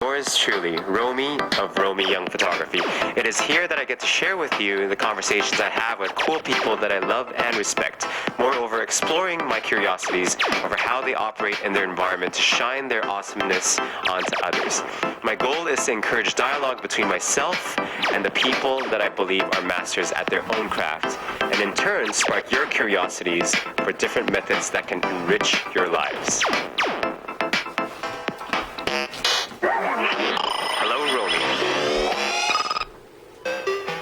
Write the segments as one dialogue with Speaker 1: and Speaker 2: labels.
Speaker 1: Yours truly, Romy of Romy Young Photography. It is here that I get to share with you the conversations I have with cool people that I love and respect. Moreover, exploring my curiosities over how they operate in their environment to shine their awesomeness onto others. My goal is to encourage dialogue between myself and the people that I believe are masters at their own craft, and in turn spark your curiosities for different methods that can enrich your lives. Hello, Romy.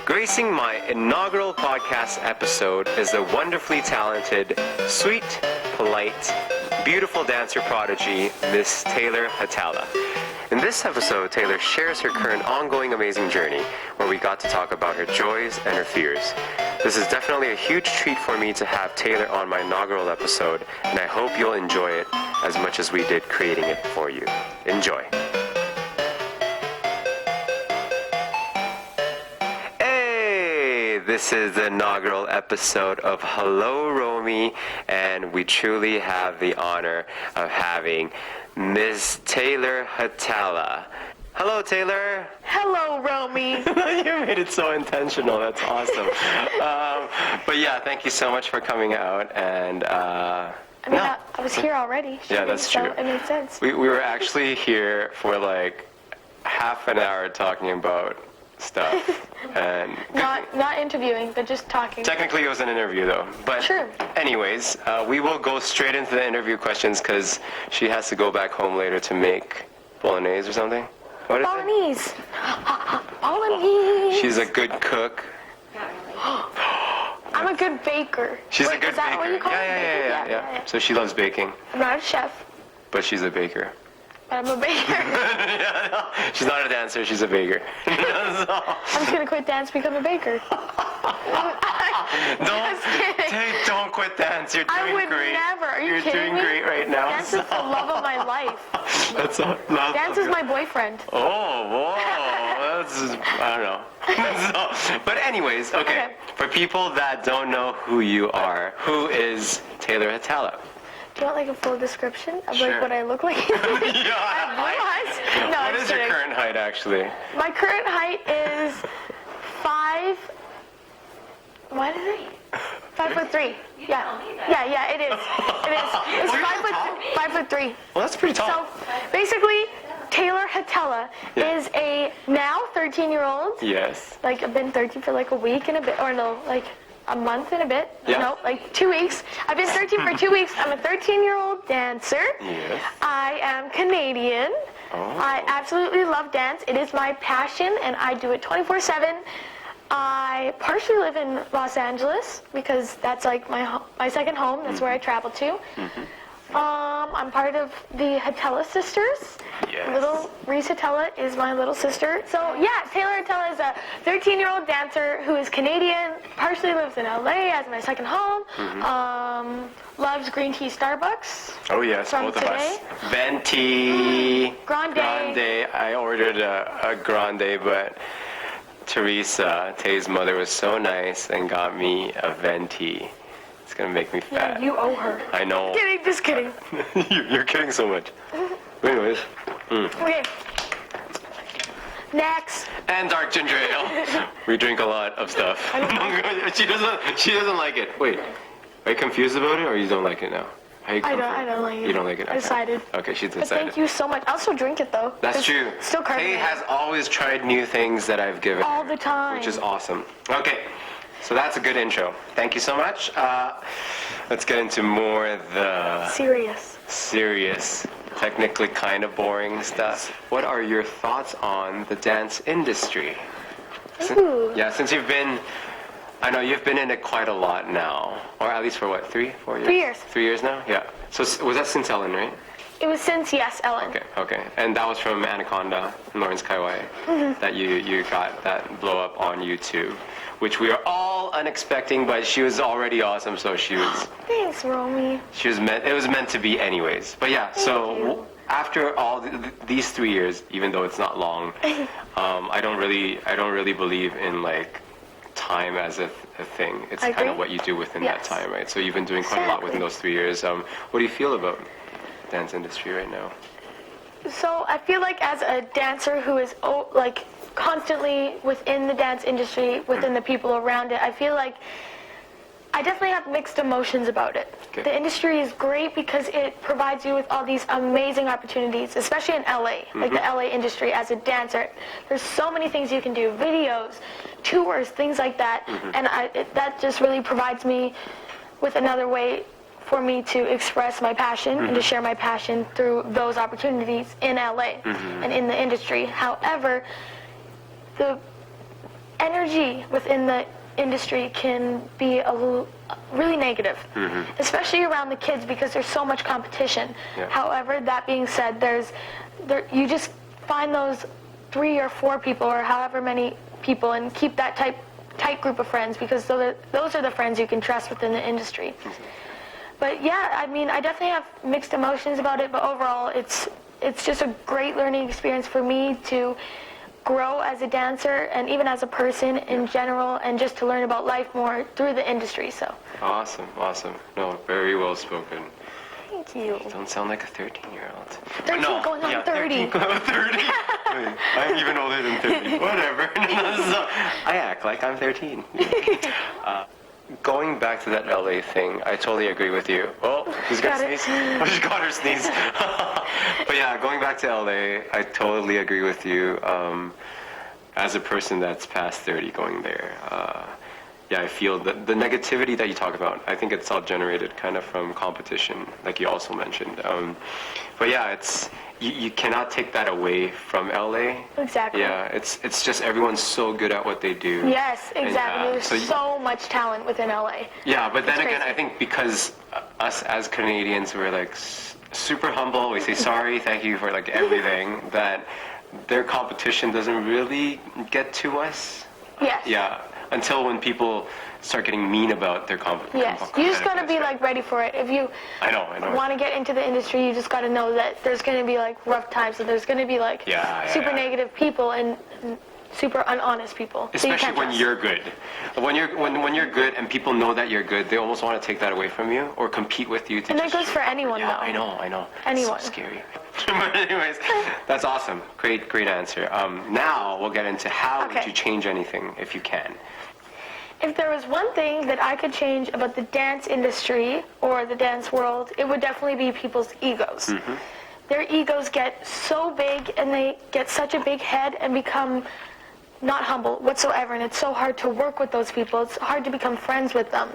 Speaker 1: Gracing my inaugural podcast episode is the wonderfully talented, sweet, polite, beautiful dancer prodigy, Miss Taylor Hatala. In this episode, Taylor shares her current ongoing amazing journey, where we got to talk about her joys and her fears. This is definitely a huge treat for me to have Taylor on my inaugural episode, and I hope you'll enjoy it as much as we did creating it for you. Enjoy. This is the inaugural episode of Hello, Romy, and we truly have the honor of having Ms. Taylor Hatala. Hello, Taylor.
Speaker 2: Hello, Romy.
Speaker 1: You made it so intentional. That's awesome. But yeah, thank you so much for coming out. And
Speaker 2: I was here already.
Speaker 1: Yeah, that's true.
Speaker 2: So it made sense.
Speaker 1: We were actually here for like half an hour talking about stuff. And
Speaker 2: not interviewing, but just talking.
Speaker 1: Technically, it was an interview, though. But
Speaker 2: sure.
Speaker 1: Anyways, we will go straight into the interview questions because she has to go back home later to make bolognese or something. What is
Speaker 2: Bolognese.
Speaker 1: it?
Speaker 2: Bolognese.
Speaker 1: She's a good cook.
Speaker 2: I'm a good baker.
Speaker 1: She's a good
Speaker 2: is that
Speaker 1: baker.
Speaker 2: What you call it?
Speaker 1: Yeah. So she loves baking.
Speaker 2: I'm not a chef,
Speaker 1: But she's a baker.
Speaker 2: but I'm a baker.
Speaker 1: Yeah, no, she's not a dancer, she's a baker.
Speaker 2: I'm just gonna quit dance, become a baker.
Speaker 1: Don't quit dance. You're doing
Speaker 2: I would
Speaker 1: great.
Speaker 2: never. Are you
Speaker 1: You're
Speaker 2: kidding
Speaker 1: doing
Speaker 2: me?
Speaker 1: great right now.
Speaker 2: Dance is the love of my life.
Speaker 1: That's
Speaker 2: Dance is my boyfriend.
Speaker 1: Oh, whoa. I don't know. But anyways, okay. For people that don't know who you are, who is Taylor Hatala?
Speaker 2: Do you want like a full description of
Speaker 1: Sure.
Speaker 2: like what I look like?
Speaker 1: Yeah.
Speaker 2: I have blue eyes. No,
Speaker 1: What is your current height, actually?
Speaker 2: My current height is 5. What is it? 5'3". Yeah, it is. It's
Speaker 1: Well,
Speaker 2: 5'3".
Speaker 1: Well, that's pretty tall.
Speaker 2: So basically, Taylor Hatala is a now 13-year-old.
Speaker 1: Yes.
Speaker 2: Like I've been 13 for like a week and a bit, or no, like a month and a bit.
Speaker 1: Yeah.
Speaker 2: No, like 2 weeks. I've been 13 for 2 weeks. I'm a 13-year-old dancer.
Speaker 1: Yes.
Speaker 2: I am Canadian.
Speaker 1: Oh.
Speaker 2: I absolutely love dance. It is my passion, and I do it 24/7. I partially live in Los Angeles because that's like my second home. That's where I travel to. I'm part of the Hatala sisters.
Speaker 1: Yes.
Speaker 2: Little Reese Hatala is my little sister. So yeah, Taylor Hatala is a 13-year-old dancer who is Canadian, partially lives in LA as my second home. Loves green tea Starbucks.
Speaker 1: Oh yes,
Speaker 2: From
Speaker 1: both
Speaker 2: today.
Speaker 1: of us. Venti.
Speaker 2: Grande.
Speaker 1: I ordered a grande, but Teresa, Tay's mother, was so nice and got me a venti. It's gonna make me fat.
Speaker 2: Yeah, you owe her.
Speaker 1: I know.
Speaker 2: Kidding, just kidding.
Speaker 1: You're kidding so much. Anyways.
Speaker 2: Okay. Next.
Speaker 1: And dark ginger ale. We drink a lot of stuff. She doesn't like it. Wait. Are you confused about it, or you don't like it now?
Speaker 2: I don't like it.
Speaker 1: You don't like it?
Speaker 2: I decided.
Speaker 1: Okay, she's
Speaker 2: But
Speaker 1: decided.
Speaker 2: thank you so much. I'll still drink it though.
Speaker 1: That's
Speaker 2: It's
Speaker 1: true.
Speaker 2: Still
Speaker 1: Tay
Speaker 2: carbonated.
Speaker 1: has always tried new things that I've given
Speaker 2: All
Speaker 1: her,
Speaker 2: the time.
Speaker 1: which is awesome. Okay, so that's a good intro. Thank you so much. Let's get into more of the serious, technically kind of boring stuff. What are your thoughts on the dance industry?
Speaker 2: Ooh.
Speaker 1: Since you've been, I know you've been in it quite a lot now, or at least for what, 3, 4 years?
Speaker 2: 3 years.
Speaker 1: 3 years now? Yeah. So was that since Ellen, right?
Speaker 2: It was since Ellen.
Speaker 1: Okay. And that was from Anaconda and Lawrence Kaiwai that you got that blow up on YouTube, which we are all unexpecting, but she was already awesome, so she was.
Speaker 2: Thanks, Romy.
Speaker 1: It was meant to be anyways. But yeah, so after all these 3 years, even though it's not long, I don't really believe in like time as a thing. It's kind of what you do within that time, right? So you've been doing quite a lot within those 3 years. What do you feel about the dance industry right now?
Speaker 2: So I feel like as a dancer who is like constantly within the dance industry, within the people around it, I feel like I definitely have mixed emotions about it.
Speaker 1: Okay.
Speaker 2: The industry is great because it provides you with all these amazing opportunities, especially in LA, like the LA industry as a dancer. There's so many things you can do, videos, tours, things like that, and that just really provides me with another way for me to express my passion and to share my passion through those opportunities in LA and in the industry. However, the energy within the industry can be a little really negative, especially around the kids because there's so much competition.
Speaker 1: Yeah.
Speaker 2: However, that being said, you just find those 3 or 4 people or however many people and keep that tight group of friends because those are the friends you can trust within the industry. But yeah, I mean, I definitely have mixed emotions about it, but overall it's just a great learning experience for me to grow as a dancer and even as a person in general, and just to learn about life more through the industry. So
Speaker 1: Awesome. No, very well spoken.
Speaker 2: thank you.
Speaker 1: Don't sound like a 13-year-old.
Speaker 2: 13 going on 30.
Speaker 1: 13 going on 30. I'm even older than 30. Whatever. So, I act like I'm 13. Going back to that LA thing, I totally agree with you. Oh, who's got
Speaker 2: Got
Speaker 1: a
Speaker 2: it.
Speaker 1: sneeze? Oh, she got her sneeze. But yeah, going back to LA, I totally agree with you. As a person that's past 30 going there, yeah, I feel the negativity that you talk about, I think it's all generated kind of from competition, like you also mentioned. But yeah, you cannot take that away from LA.
Speaker 2: Exactly.
Speaker 1: Yeah, it's just everyone's so good at what they do.
Speaker 2: Yes, exactly.
Speaker 1: And,
Speaker 2: There's so much talent within LA.
Speaker 1: Yeah, but then
Speaker 2: It's
Speaker 1: again,
Speaker 2: crazy.
Speaker 1: I think because us as Canadians, we're like super humble. We say sorry, thank you for like everything. That their competition doesn't really get to us.
Speaker 2: Yes.
Speaker 1: Yeah, until when people start getting mean about their competition.
Speaker 2: Yes. You just gotta be like ready for it. If you
Speaker 1: I know.
Speaker 2: want to get into the industry, you just got to know that there's going to be like rough times and there's going to be like super negative people and super unhonest people. that you
Speaker 1: Especially
Speaker 2: can't
Speaker 1: when
Speaker 2: trust.
Speaker 1: you're good. When you're good and people know that you're good, they almost want to take that away from you or compete with you.
Speaker 2: And that goes for anyone,
Speaker 1: Yeah,
Speaker 2: though.
Speaker 1: I know.
Speaker 2: Anyone.
Speaker 1: It's so scary. But anyways, that's awesome. Great answer. Now we'll get into how would
Speaker 2: Okay.
Speaker 1: you change anything if you can.
Speaker 2: If there was one thing that I could change about the dance industry or the dance world, it would definitely be people's egos. Their egos get so big and they get such a big head and become not humble whatsoever, and it's so hard to work with those people. It's hard to become friends with them.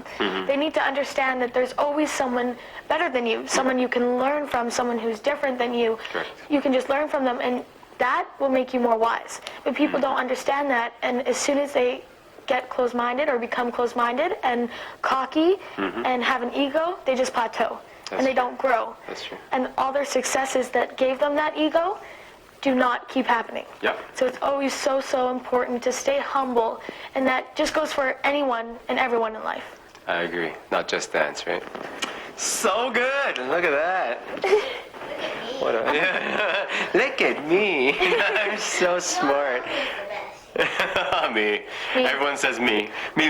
Speaker 2: They need to understand that there's always someone better than you, someone you can learn from, someone who's different than you.
Speaker 1: Correct.
Speaker 2: You can just learn from them, and that will make you more wise. But people don't understand that, and as soon as they get closed-minded or become closed-minded and cocky and have an ego, they just plateau and they don't grow.
Speaker 1: That's true.
Speaker 2: And all their successes that gave them that ego do not keep happening.
Speaker 1: Yep.
Speaker 2: So it's always so important to stay humble, and that just goes for anyone and everyone in life.
Speaker 1: I agree. Not just dance, right? So good. Look at that. What a look at me. I'm so smart. Me. Everyone says me. Me.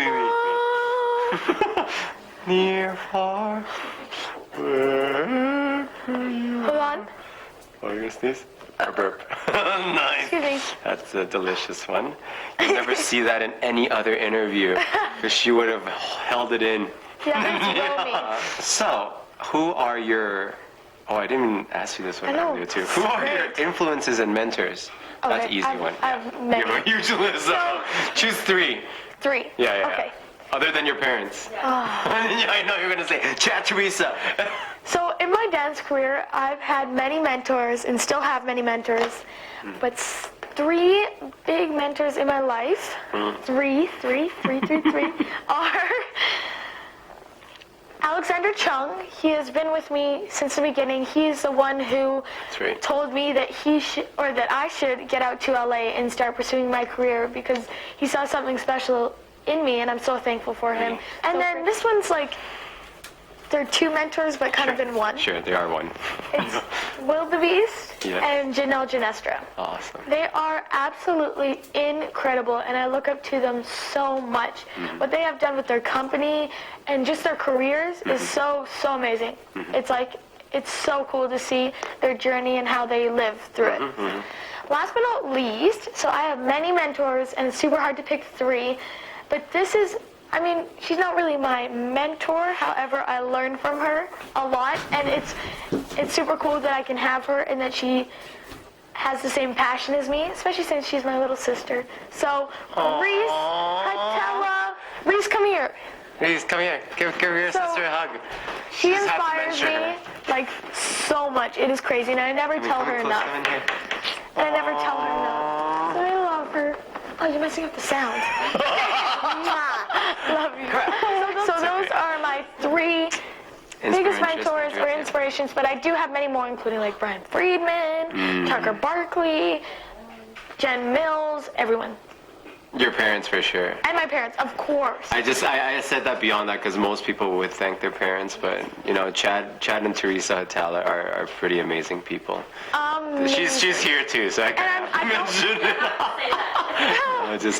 Speaker 1: Near, far. Where
Speaker 2: Hold on.
Speaker 1: Oh, you're gonna sneeze? Or burp. Nice.
Speaker 2: Excuse me.
Speaker 1: That's a delicious one. You never see that in any other interview, because she would have held it in.
Speaker 2: Yeah, it's Romy.
Speaker 1: So, who are your... Oh, I didn't even ask you this one
Speaker 2: I know.
Speaker 1: earlier, too. Who are your influences and mentors? That's an easy one.
Speaker 2: I've many.
Speaker 1: You have a huge list. So, choose 3.
Speaker 2: 3.
Speaker 1: Yeah.
Speaker 2: Okay.
Speaker 1: Other than your parents. Yeah, I know you're going to say, Chat Teresa.
Speaker 2: So in my dance career, I've had many mentors and still have many mentors, but 3 big mentors in my life, three are Alexander Chung. He has been with me since the beginning. He's the one who
Speaker 1: right.
Speaker 2: told me that that I should get out to LA and start pursuing my career because he saw something special in me, and I'm so thankful for him. And then this one's like, they're 2 mentors, but kind of in one.
Speaker 1: Sure, they are one.
Speaker 2: It's Will the Beast
Speaker 1: Yeah.
Speaker 2: and Janelle Ginestra.
Speaker 1: Awesome.
Speaker 2: They are absolutely incredible, and I look up to them so much. What they have done with their company and just their careers is so amazing. It's like it's so cool to see their journey and how they live through it. Last but not least, so I have many mentors, and it's super hard to pick 3, but this is, I mean, she's not really my mentor, however, I learn from her a lot, and it's super cool that I can have her and that she has the same passion as me, especially since she's my little sister. So, Reese, Hatala, Reese, come here.
Speaker 1: Reese, come here. Give your sister a hug.
Speaker 2: She inspires me, like, so much. It is crazy, and I never tell her enough. And I never tell her enough. So I love her. Oh, you're messing up the sound. Love you. So those are my 3 biggest mentors or inspirations, but I do have many more, including like Brian Friedman, Tucker Barkley, Jen Mills, everyone.
Speaker 1: Your parents for sure.
Speaker 2: And my parents, of course.
Speaker 1: I said that beyond that because most people would thank their parents, but you know, Chad and Teresa Hatala are pretty amazing people. She's here too, so I can't mention it.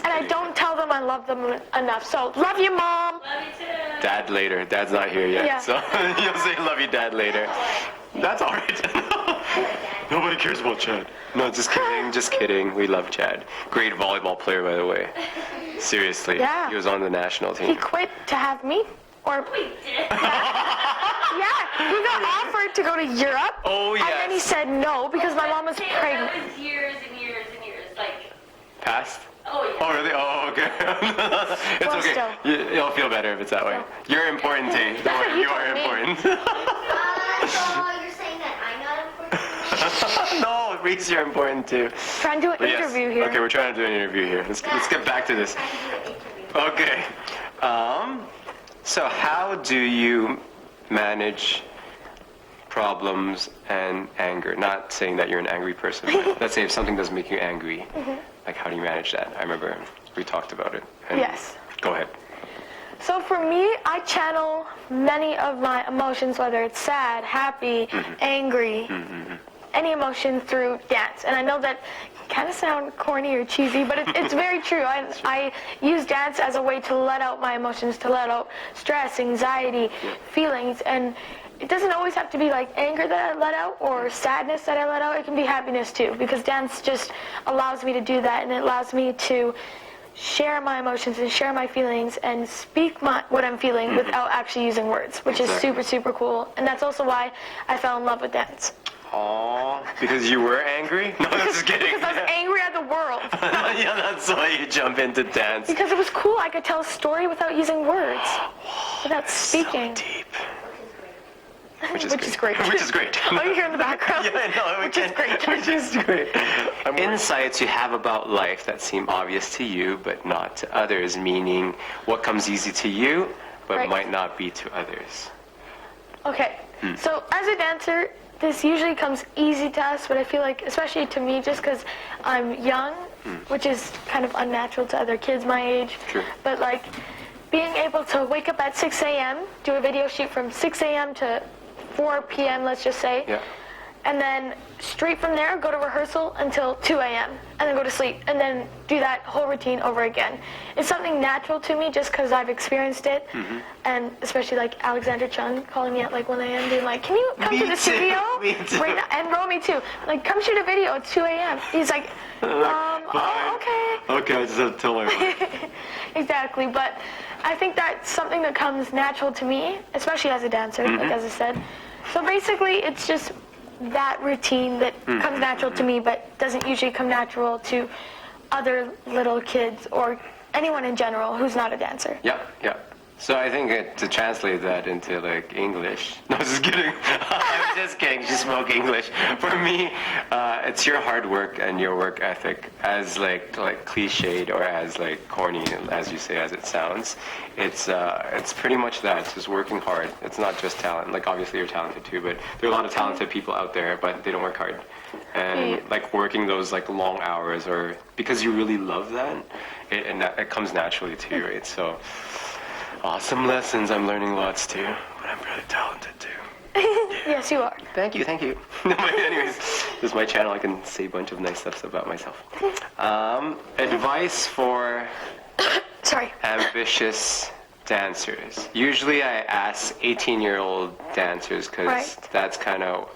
Speaker 2: And I don't tell them I love them enough. So love you, Mom.
Speaker 3: Love you too.
Speaker 1: Dad later. Dad's not here yet, so you'll say love you, Dad later. That's all right. Nobody cares about Chad. No, just kidding. Just kidding. We love Chad. Great volleyball player, by the way. Seriously.
Speaker 2: Yeah.
Speaker 1: He was on the national team.
Speaker 2: He quit to have me. Or
Speaker 3: We did.
Speaker 2: yeah, he got offered to go to Europe.
Speaker 1: Oh, yes.
Speaker 2: And then he said no because my mom was pregnant.
Speaker 3: That was years and years and years. Like,
Speaker 1: Past?
Speaker 3: oh yeah.
Speaker 1: Oh, really? Oh, okay. It's
Speaker 2: Well,
Speaker 1: okay.
Speaker 2: still.
Speaker 1: You'll feel better if it's that way. You're important, T. Don't
Speaker 2: That's what
Speaker 1: worry.
Speaker 2: he
Speaker 1: You are
Speaker 2: told me.
Speaker 1: important.
Speaker 4: So you're saying that I'm not important?
Speaker 1: No, Reese, you're important too.
Speaker 2: Trying to do an
Speaker 1: But yes.
Speaker 2: interview here.
Speaker 1: Okay, we're trying to do an interview here. Let's get back to this. Okay. So how do you manage problems and anger? Not saying that you're an angry person, but let's say if something does make you angry, like how do you manage that? I remember we talked about it. And
Speaker 2: Yes.
Speaker 1: Go ahead.
Speaker 2: So for me, I channel many of my emotions, whether it's sad, happy, angry, any emotion through dance. And I know that kind of sound corny or cheesy, but it's very true. I use dance as a way to let out my emotions, to let out stress, anxiety, feelings, and it doesn't always have to be like anger that I let out or sadness that I let out. It can be happiness too, because dance just allows me to do that, and it allows me to share my emotions and share my feelings and speak what I'm feeling without actually using words, which is super, super cool. And that's also why I fell in love with dance.
Speaker 1: Aww, because you were angry? No, I'm just kidding.
Speaker 2: Because I was angry at the world.
Speaker 1: Yeah, that's why you jump into dance.
Speaker 2: Because it was cool. I could tell a story without using words, without speaking.
Speaker 1: So deep.
Speaker 2: Which is great.
Speaker 1: Which is great.
Speaker 2: Oh, you hear in the background?
Speaker 1: Yeah, I know.
Speaker 2: Which is great.
Speaker 1: Which is great. Insights you have about life that seem obvious to you, but not to others, meaning what comes easy to you, but
Speaker 2: Right.
Speaker 1: might not be to others.
Speaker 2: Okay, so as a dancer, this usually comes easy to us, but I feel like, especially to me, just because I'm young, which is kind of unnatural to other kids my age,
Speaker 1: True.
Speaker 2: but like being able to wake up at 6 a.m., do a video shoot from 6 a.m. to 4 p.m., let's just say,
Speaker 1: Yeah.
Speaker 2: and then straight from there, go to rehearsal until 2 a.m., and then go to sleep, and then do that whole routine over again. It's something natural to me just because I've experienced it, and especially like Alexander Chung calling me at like 1 a.m. being like, can you come
Speaker 1: Me
Speaker 2: to the
Speaker 1: too,
Speaker 2: studio?
Speaker 1: me too.
Speaker 2: Right now? And Romy too. Like, come shoot a video at 2 a.m. He's like, oh, okay.
Speaker 1: Okay, I just have to tell my wife.
Speaker 2: Exactly, but I think that's something that comes natural to me, especially as a dancer, like as I said. So basically, it's just that routine that comes natural to me, but doesn't usually come natural to other little kids or anyone in general who's not a dancer.
Speaker 1: Yeah, yeah. So I think to translate that into like English. No, just kidding. I'm just kidding. Just spoke English. For me, it's your hard work and your work ethic, as like cliched or as like corny as you say as it sounds. It's pretty much that. It's just working hard. It's not just talent. Like obviously you're talented too, but there are a lot of talented people out there, but they don't work hard. And like working those like long hours, or because you really love that, it comes naturally to you, right? So. Awesome lessons. I'm learning lots too, but I'm really talented too.
Speaker 2: Yes, you are.
Speaker 1: Thank you, thank you. No, but anyways, this is my channel. I can say a bunch of nice stuff about myself. Advice for
Speaker 2: Sorry.
Speaker 1: ambitious Dancers. Usually I ask 18-year-old dancers because
Speaker 2: Right.
Speaker 1: that's kind of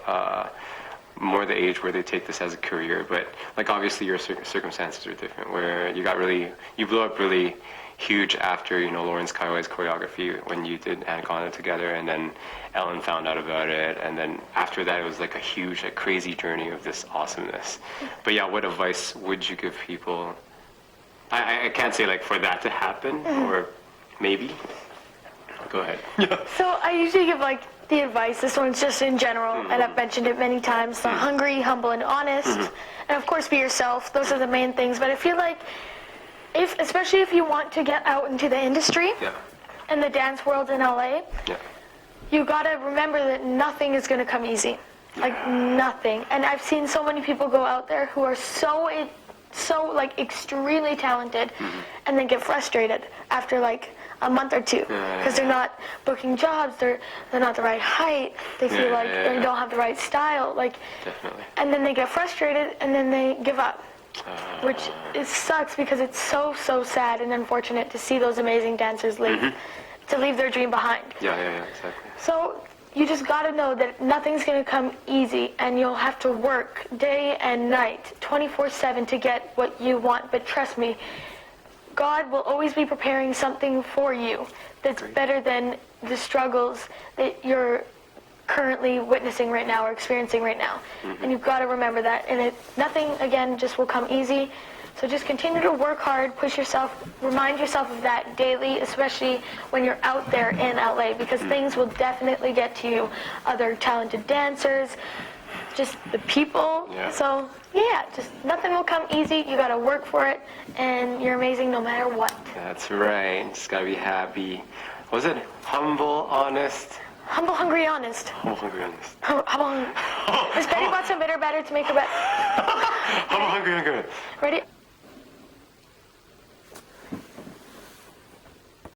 Speaker 1: more the age where they take this as a career. But like obviously your circumstances are different, where you blew up really huge after Lawrence Kaiwai's choreography when you did Anaconda together, and then Ellen found out about it, and then after that it was like a huge, like crazy journey of this awesomeness. But yeah, what advice would you give people? I can't say like for that to happen, or maybe. Go ahead.
Speaker 2: So I usually give like the advice. This one's just in general, and I've mentioned it many times. So hungry, humble, and honest, and of course be yourself. Those are the main things. But I feel like especially if you want to get out into the industry and the dance world in LA, you gotta remember that nothing is gonna come easy. Like nothing. And I've seen so many people go out there who are so like extremely talented, and then get frustrated after like a month or two because they're not booking jobs, they're not the right height, they feel like they don't have the right style, like, and then they get frustrated and then they give up, which sucks because it's so sad and unfortunate to see those amazing dancers leave their dream behind.
Speaker 1: Exactly.
Speaker 2: So you just got to know that nothing's going to come easy, and you'll have to work day and night 24/7 to get what you want. But trust me, God will always be preparing something for you that's better than the struggles that you're currently witnessing right now or experiencing right now. And you've got to remember that. And nothing, again, just will come easy. So just continue to work hard, push yourself, remind yourself of that daily, especially when you're out there in LA, because things will definitely get to you. Other talented dancers, just the people. So just nothing will come easy. You got to work for it, and you're amazing no matter what.
Speaker 1: That's right. Just got to be happy. Was it humble, honest?
Speaker 2: Humble, hungry, honest.
Speaker 1: Humble, hungry, honest.
Speaker 2: Miss Betty bought some bitter batter to make her better.
Speaker 1: Humble, hungry, honest.
Speaker 2: Ready?